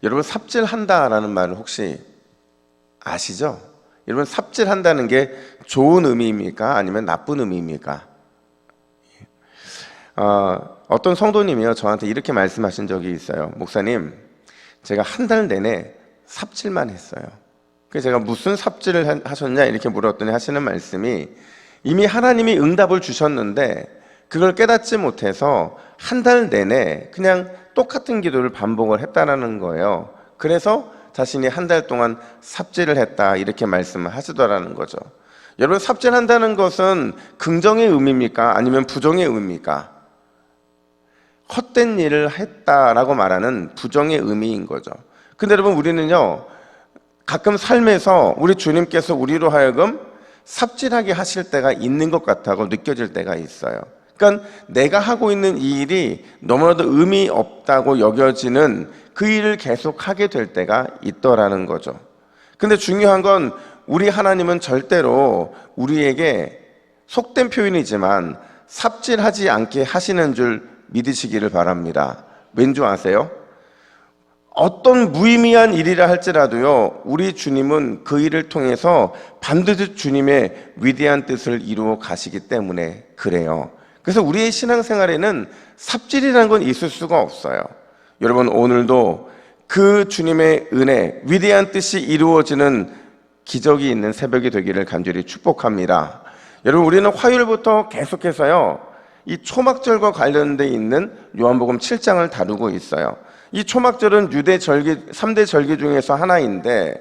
여러분, 삽질한다라는 말을 혹시 아시죠? 여러분, 삽질한다는 게 좋은 의미입니까? 아니면 나쁜 의미입니까? 어떤 성도님이요, 저한테 이렇게 말씀하신 적이 있어요. 목사님, 제가 한 달 내내 삽질만 했어요. 그래서 제가 무슨 삽질을 하셨냐 이렇게 물었더니 하시는 말씀이, 이미 하나님이 응답을 주셨는데 그걸 깨닫지 못해서 한 달 내내 그냥 똑같은 기도를 반복을 했다라는 거예요. 그래서 자신이 한 달 동안 삽질을 했다 이렇게 말씀을 하시더라는 거죠. 여러분, 삽질한다는 것은 긍정의 의미입니까? 아니면 부정의 의미입니까? 헛된 일을 했다라고 말하는 부정의 의미인 거죠. 근데 여러분, 우리는요, 가끔 삶에서 우리 주님께서 우리로 하여금 삽질하게 하실 때가 있는 것 같다고 느껴질 때가 있어요. 그러니까 내가 하고 있는 이 일이 너무나도 의미 없다고 여겨지는 그 일을 계속 하게 될 때가 있더라는 거죠. 근데 중요한 건 우리 하나님은 절대로 우리에게, 속된 표현이지만 삽질하지 않게 하시는 줄 믿으시기를 바랍니다. 왠지 아세요? 어떤 무의미한 일이라 할지라도요, 우리 주님은 그 일을 통해서 반드시 주님의 위대한 뜻을 이루어 가시기 때문에 그래요. 그래서 우리의 신앙생활에는 삽질이라는 건 있을 수가 없어요. 여러분, 오늘도 그 주님의 은혜, 위대한 뜻이 이루어지는 기적이 있는 새벽이 되기를 간절히 축복합니다. 여러분, 우리는 화요일부터 계속해서요, 이 초막절과 관련돼 있는 요한복음 7장을 다루고 있어요. 이 초막절은 유대 절기 3대 절기 중에서 하나인데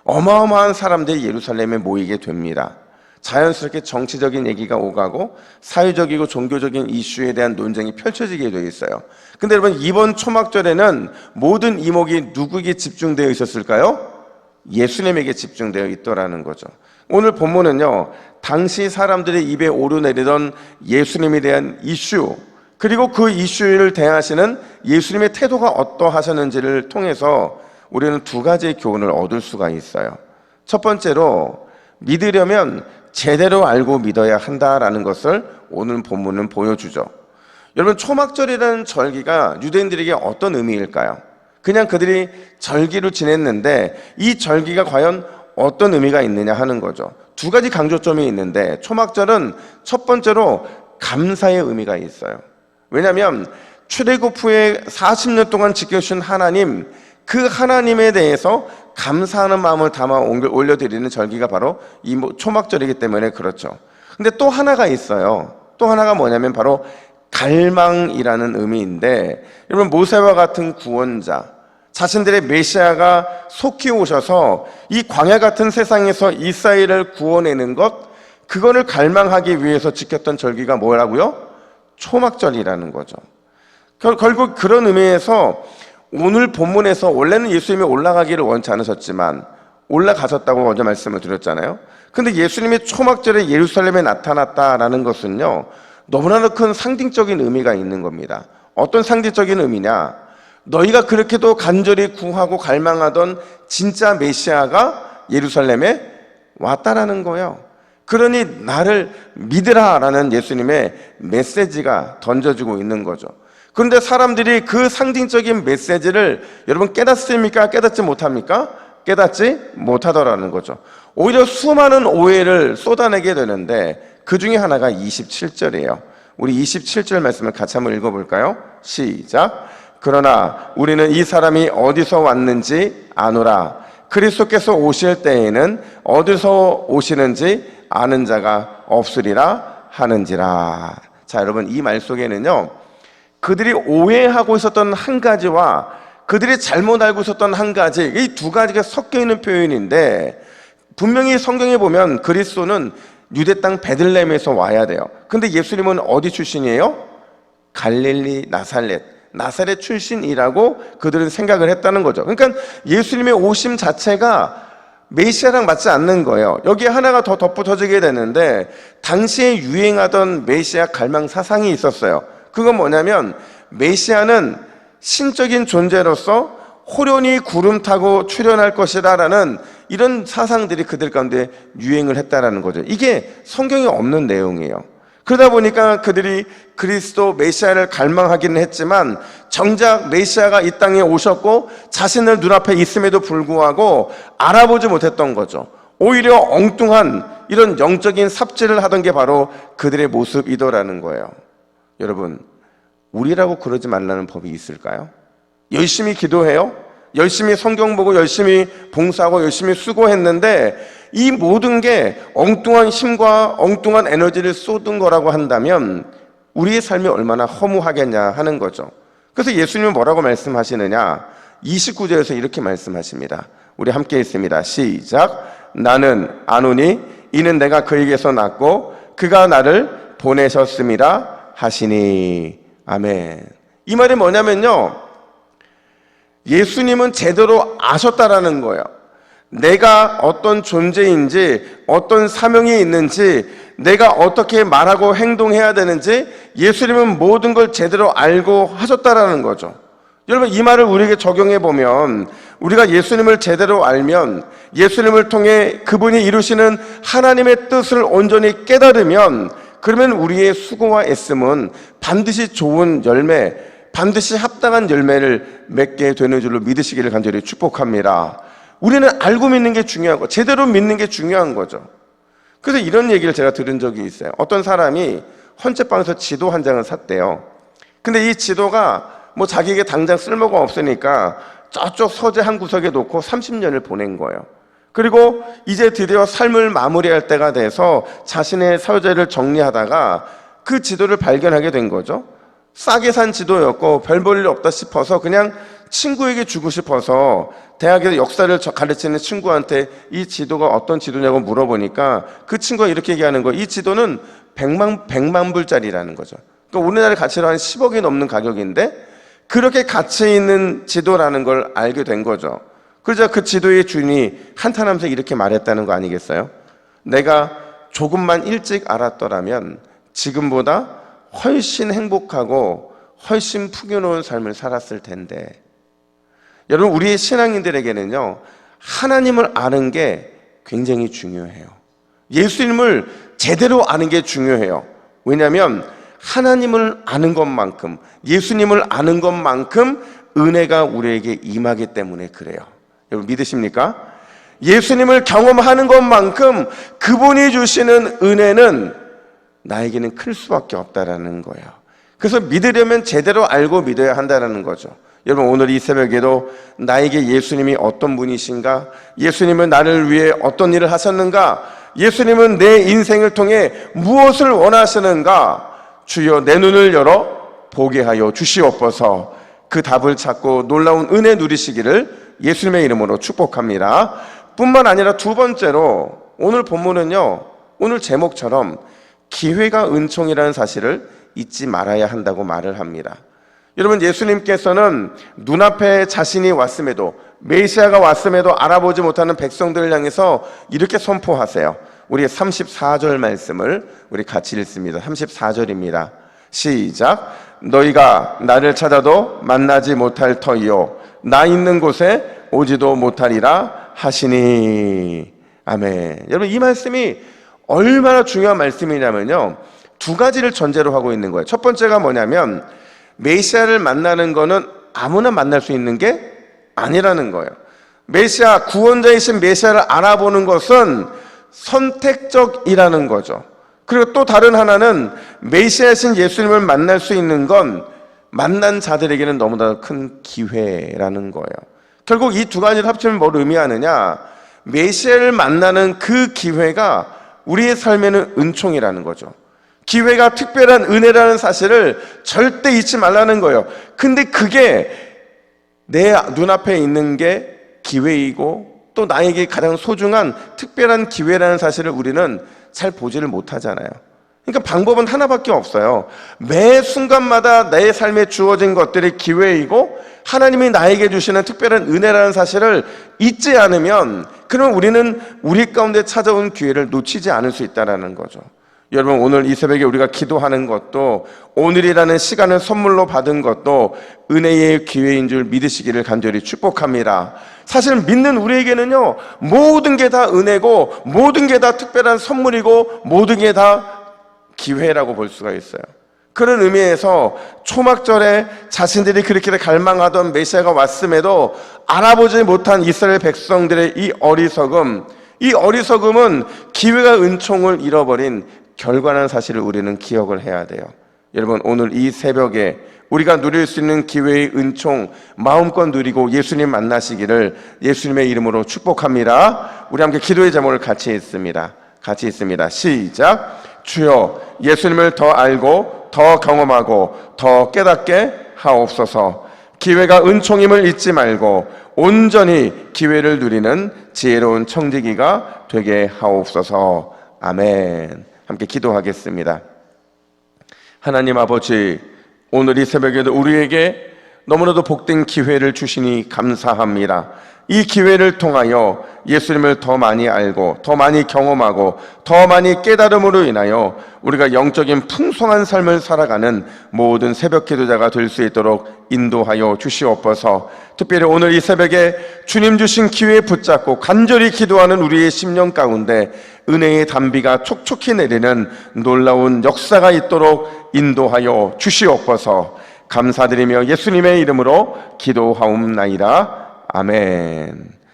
어마어마한 사람들이 예루살렘에 모이게 됩니다. 자연스럽게 정치적인 얘기가 오가고 사회적이고 종교적인 이슈에 대한 논쟁이 펼쳐지게 되어 있어요. 근데 여러분, 이번 초막절에는 모든 이목이 누구에게 집중되어 있었을까요? 예수님에게 집중되어 있더라는 거죠. 오늘 본문은요, 당시 사람들의 입에 오르내리던 예수님에 대한 이슈, 그리고 그 이슈를 대하시는 예수님의 태도가 어떠하셨는지를 통해서 우리는 두 가지의 교훈을 얻을 수가 있어요. 첫 번째로, 믿으려면 제대로 알고 믿어야 한다라는 것을 오늘 본문은 보여주죠. 여러분, 초막절이라는 절기가 유대인들에게 어떤 의미일까요? 그냥 그들이 절기로 지냈는데 이 절기가 과연 어떤 의미가 있느냐 하는 거죠. 두 가지 강조점이 있는데, 초막절은 첫 번째로 감사의 의미가 있어요. 왜냐하면 출애굽 후에 40년 동안 지켜주신 하나님, 그 하나님에 대해서 감사하는 마음을 담아 올려드리는 절기가 바로 이 초막절이기 때문에 그렇죠. 근데 또 하나가 있어요. 또 하나가 뭐냐면 바로 갈망이라는 의미인데, 여러분, 모세와 같은 구원자, 자신들의 메시아가 속히 오셔서 이 광야 같은 세상에서 이스라엘을 구원내는 것, 그거를 갈망하기 위해서 지켰던 절기가 뭐라고요? 초막절이라는 거죠. 결국 그런 의미에서 오늘 본문에서 원래는 예수님이 올라가기를 원치 않으셨지만 올라가셨다고 어제 말씀을 드렸잖아요. 근데 예수님이 초막절에 예루살렘에 나타났다라는 것은요, 너무나도 큰 상징적인 의미가 있는 겁니다. 어떤 상징적인 의미냐? 너희가 그렇게도 간절히 구하고 갈망하던 진짜 메시아가 예루살렘에 왔다라는 거예요. 그러니 나를 믿으라라는 예수님의 메시지가 던져지고 있는 거죠. 그런데 사람들이 그 상징적인 메시지를 여러분 깨닫습니까? 깨닫지 못합니까? 깨닫지 못하더라는 거죠. 오히려 수많은 오해를 쏟아내게 되는데 그 중에 하나가 27절이에요. 우리 27절 말씀을 같이 한번 읽어볼까요? 시작. 그러나 우리는 이 사람이 어디서 왔는지 아노라. 그리스도께서 오실 때에는 어디서 오시는지 아는 자가 없으리라 하는지라. 자, 여러분, 이 말 속에는요, 그들이 오해하고 있었던 한 가지와 그들이 잘못 알고 있었던 한 가지, 이 두 가지가 섞여 있는 표현인데, 분명히 성경에 보면 그리스도는 유대 땅 베들레헴에서 와야 돼요. 근데 예수님은 어디 출신이에요? 갈릴리 나사렛 출신이라고 그들은 생각을 했다는 거죠. 그러니까 예수님의 오심 자체가 메시아랑 맞지 않는 거예요. 여기에 하나가 더 덧붙여지게 되는데, 당시에 유행하던 메시아 갈망 사상이 있었어요. 그건 뭐냐면 메시아는 신적인 존재로서 호련히 구름 타고 출현할 것이다라는 이런 사상들이 그들 가운데 유행을 했다라는 거죠. 이게 성경에 없는 내용이에요. 그러다 보니까 그들이 그리스도 메시아를 갈망하기는 했지만 정작 메시아가 이 땅에 오셨고 자신을 눈앞에 있음에도 불구하고 알아보지 못했던 거죠. 오히려 엉뚱한 이런 영적인 삽질을 하던 게 바로 그들의 모습이더라는 거예요. 여러분, 우리라고 그러지 말라는 법이 있을까요? 열심히 기도해요? 열심히 성경 보고 열심히 봉사하고 열심히 수고했는데 이 모든 게 엉뚱한 힘과 엉뚱한 에너지를 쏟은 거라고 한다면 우리의 삶이 얼마나 허무하겠냐 하는 거죠. 그래서 예수님은 뭐라고 말씀하시느냐? 29절에서 이렇게 말씀하십니다. 우리 함께 읽습니다. 시작. 나는 아노니 이는 내가 그에게서 났고 그가 나를 보내셨음이라 하시니. 아멘. 이 말이 뭐냐면요, 예수님은 제대로 아셨다라는 거예요. 내가 어떤 존재인지, 어떤 사명이 있는지, 내가 어떻게 말하고 행동해야 되는지 예수님은 모든 걸 제대로 알고 하셨다라는 거죠. 여러분, 이 말을 우리에게 적용해 보면, 우리가 예수님을 제대로 알면, 예수님을 통해 그분이 이루시는 하나님의 뜻을 온전히 깨달으면, 그러면 우리의 수고와 애씀은 반드시 좋은 열매, 반드시 합당한 열매를 맺게 되는 줄로 믿으시기를 간절히 축복합니다. 우리는 알고 믿는 게 중요한 거, 제대로 믿는 게 중요한 거죠. 그래서 이런 얘기를 제가 들은 적이 있어요. 어떤 사람이 헌책방에서 지도 한 장을 샀대요. 근데 이 지도가 뭐 자기에게 당장 쓸모가 없으니까 저쪽 서재 한 구석에 놓고 30년을 보낸 거예요. 그리고 이제 드디어 삶을 마무리할 때가 돼서 자신의 서재를 정리하다가 그 지도를 발견하게 된 거죠. 싸게 산 지도였고 별 볼 일 없다 싶어서 그냥 친구에게 주고 싶어서 대학에서 역사를 가르치는 친구한테 이 지도가 어떤 지도냐고 물어보니까 그 친구가 이렇게 얘기하는 거예요. 이 지도는 100만 불짜리라는 거죠. 그러니까 우리나라 가치로 한 10억이 넘는 가격인데 그렇게 가치 있는 지도라는 걸 알게 된 거죠. 그러자 그 지도의 주인이 한탄하면서 이렇게 말했다는 거 아니겠어요? 내가 조금만 일찍 알았더라면 지금보다 훨씬 행복하고 훨씬 풍요로운 삶을 살았을 텐데. 여러분, 우리의 신앙인들에게는요, 하나님을 아는 게 굉장히 중요해요. 예수님을 제대로 아는 게 중요해요. 왜냐하면 하나님을 아는 것만큼, 예수님을 아는 것만큼 은혜가 우리에게 임하기 때문에 그래요. 여러분, 믿으십니까? 예수님을 경험하는 것만큼 그분이 주시는 은혜는 나에게는 클 수밖에 없다라는 거예요. 그래서 믿으려면 제대로 알고 믿어야 한다는 거죠. 여러분, 오늘 이 새벽에도 나에게 예수님이 어떤 분이신가? 예수님은 나를 위해 어떤 일을 하셨는가? 예수님은 내 인생을 통해 무엇을 원하시는가? 주여, 내 눈을 열어 보게 하여 주시옵소서. 그 답을 찾고 놀라운 은혜 누리시기를 예수님의 이름으로 축복합니다. 뿐만 아니라 두 번째로 오늘 본문은요, 오늘 제목처럼 기회가 은총이라는 사실을 잊지 말아야 한다고 말을 합니다. 여러분, 예수님께서는 눈앞에 자신이 왔음에도, 메시아가 왔음에도 알아보지 못하는 백성들을 향해서 이렇게 선포하세요. 우리 34절 말씀을 우리 같이 읽습니다. 34절입니다. 시작. 너희가 나를 찾아도 만나지 못할 터이요 나 있는 곳에 오지도 못하리라 하시니. 아멘. 여러분, 이 말씀이 얼마나 중요한 말씀이냐면요, 두 가지를 전제로 하고 있는 거예요. 첫 번째가 뭐냐면 메시아를 만나는 거는 아무나 만날 수 있는 게 아니라는 거예요. 메시아, 구원자이신 메시아를 알아보는 것은 선택적이라는 거죠. 그리고 또 다른 하나는 메시아이신 예수님을 만날 수 있는 건 만난 자들에게는 너무나 큰 기회라는 거예요. 결국 이 두 가지를 합치면 뭘 의미하느냐? 메시아를 만나는 그 기회가 우리의 삶에는 은총이라는 거죠. 기회가 특별한 은혜라는 사실을 절대 잊지 말라는 거예요. 근데 그게 내 눈앞에 있는 게 기회이고 또 나에게 가장 소중한 특별한 기회라는 사실을 우리는 잘 보지를 못하잖아요. 그러니까 방법은 하나밖에 없어요. 매 순간마다 내 삶에 주어진 것들이 기회이고 하나님이 나에게 주시는 특별한 은혜라는 사실을 잊지 않으면 그러면 우리는 우리 가운데 찾아온 기회를 놓치지 않을 수 있다는 거죠. 여러분, 오늘 이 새벽에 우리가 기도하는 것도, 오늘이라는 시간을 선물로 받은 것도 은혜의 기회인 줄 믿으시기를 간절히 축복합니다. 사실 믿는 우리에게는요, 모든 게 다 은혜고 모든 게 다 특별한 선물이고 모든 게 다 기회라고 볼 수가 있어요. 그런 의미에서 초막절에 자신들이 그렇게 갈망하던 메시아가 왔음에도 알아보지 못한 이스라엘 백성들의 이 어리석음은 기회가 은총을 잃어버린 결과라는 사실을 우리는 기억을 해야 돼요. 여러분, 오늘 이 새벽에 우리가 누릴 수 있는 기회의 은총 마음껏 누리고 예수님 만나시기를 예수님의 이름으로 축복합니다. 우리 함께 기도의 제목을 같이 읽습니다. 시작. 주여, 예수님을 더 알고 더 경험하고 더 깨닫게 하옵소서. 기회가 은총임을 잊지 말고 온전히 기회를 누리는 지혜로운 청지기가 되게 하옵소서. 아멘. 함께 기도하겠습니다. 하나님 아버지, 오늘 이 새벽에도 우리에게 너무나도 복된 기회를 주시니 감사합니다. 이 기회를 통하여 예수님을 더 많이 알고 더 많이 경험하고 더 많이 깨달음으로 인하여 우리가 영적인 풍성한 삶을 살아가는 모든 새벽 기도자가 될 수 있도록 인도하여 주시옵소서. 특별히 오늘 이 새벽에 주님 주신 기회에 붙잡고 간절히 기도하는 우리의 심령 가운데 은혜의 단비가 촉촉히 내리는 놀라운 역사가 있도록 인도하여 주시옵소서. 감사드리며 예수님의 이름으로 기도하옵나이다. 아멘.